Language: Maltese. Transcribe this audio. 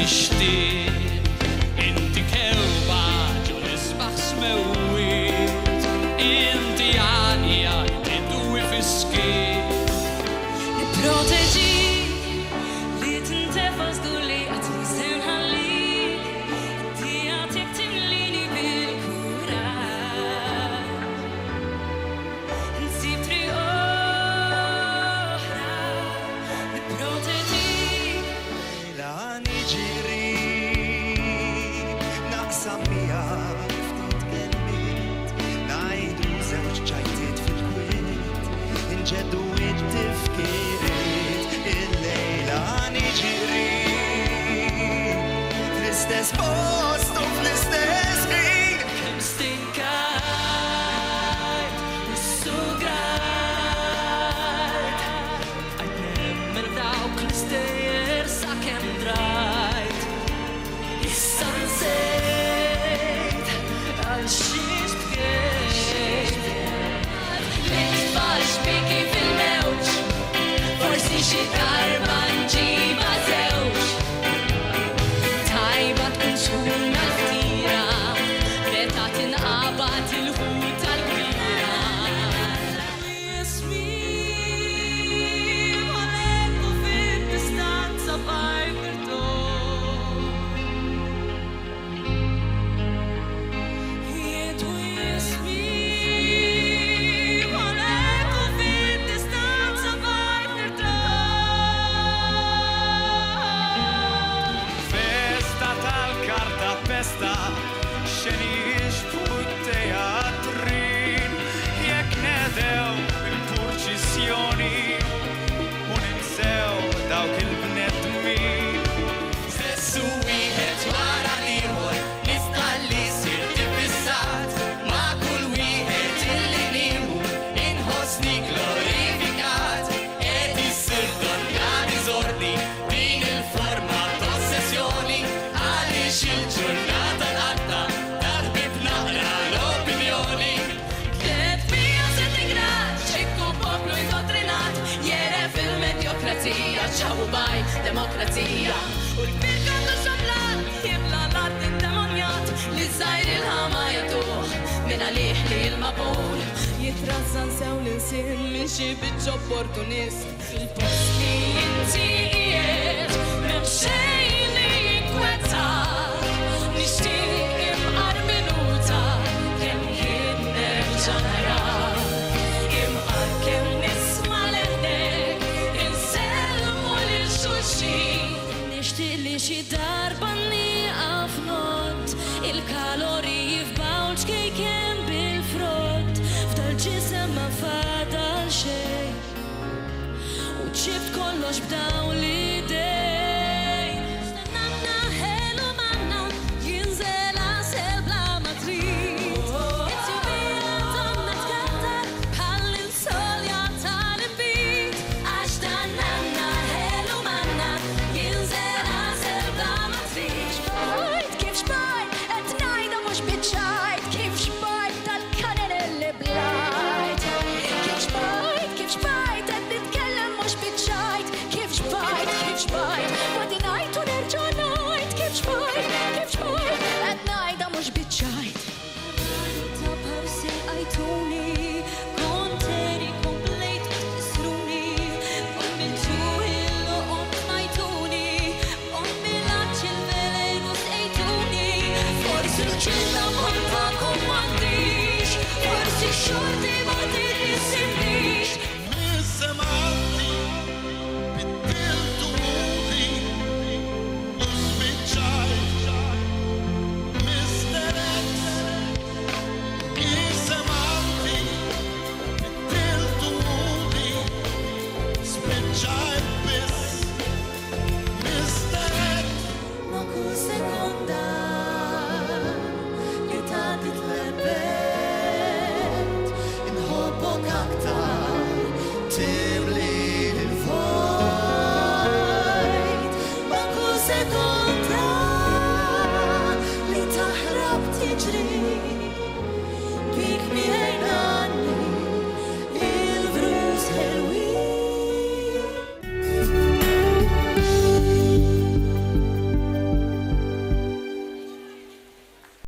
nixtieq inti kelba ġu l-isbaħ smewwiet inti għalja tidwi fiskiet Nipproteġi li tintefa' żgulli qatt ma se nħallik tiegħek timlini bil-kuraġġ Insib triq oħra nipproteġik La niġri naqsam miegħek ftit kelmiet ngħidu żewġ ċajtiet fil-kwiet inġeddu it-tifkiet il-lejla niġri fl-istess post u fl-istess ħin kemm stinkajt nissugrajt Għad nemmen f'dawk l-istejjer sakemm drajt Issa nsejt għal xi xbkiet L-itfal xbiki fil-mewġ Forsi xi darba nġiba żewġ Tajba tkun xhuna l-ftira Meta tinqabad il-ħut tal-kbira Jismim għalhekk u fid-distanza bajt nirtom Jiedu jismim għalhekk u fid-distanza bajt nirtom Festa tal-karta pesta xenix teatrin jekk nedew il-purċissjoni u ninsew dawk il-bnedmin Stessu wieħed wara l-ieħor nista' li sirt ifissat ma' kull wieħed illi nieħu inħossni glorifikat qed issir donna riżorni din il-forma ta' ossessjoni għaliex il-ġurnata l-qatta tal-bib naqra l-opinjoni Klet fija se tigraġ, ċikku poplu indottrinat Jeref il-medjokrazija, ċawu baj demokrazija U l-kbir kandu xablat, jibla l-art id-demonjat Li żgħir il-ħama jatuħ, min għalih li l-maqul Jitrazzan sew l-insin minn xi biċċ opportunist Fil-post li inti qiegħed, m'hemm xejn li jinkwetak Nixtieq imqar minuta kemm jien nerġa' narak Imqar kemm nisma' leħnek insellmu lil xulxin Nixtieq li xi darba nieqaf nott il-kaloriji f'bawl ġkejken bil-frott f'dal-ġisem ma fadal xejn U ċibt kollox b'dawn l-idejn Nanna ħelu manna jinżel għasel bla matriz It-tjubila donna tkattar bħall-insolja tal-imbit Għax dan nanna ħelu manna jinżel għasel bla matriz Xbajt kif xbajt qed ngħidha mhux biċċajt Kif xbajt tal-kanelli blajt Kif xbajt qed nitkellem mhux biċċajt Kif xbajt Wadi ngħid u nerġa' ngħid Kif xbajt qed ngħidha mhux biċċajt Ta' parsi għajtuni konteri komplejt tisruni Omiltu il-loqom majtuni Omilaċ il-velenu sejtuni Forsi l-ċilla monta kum m'għandix Forsi xorti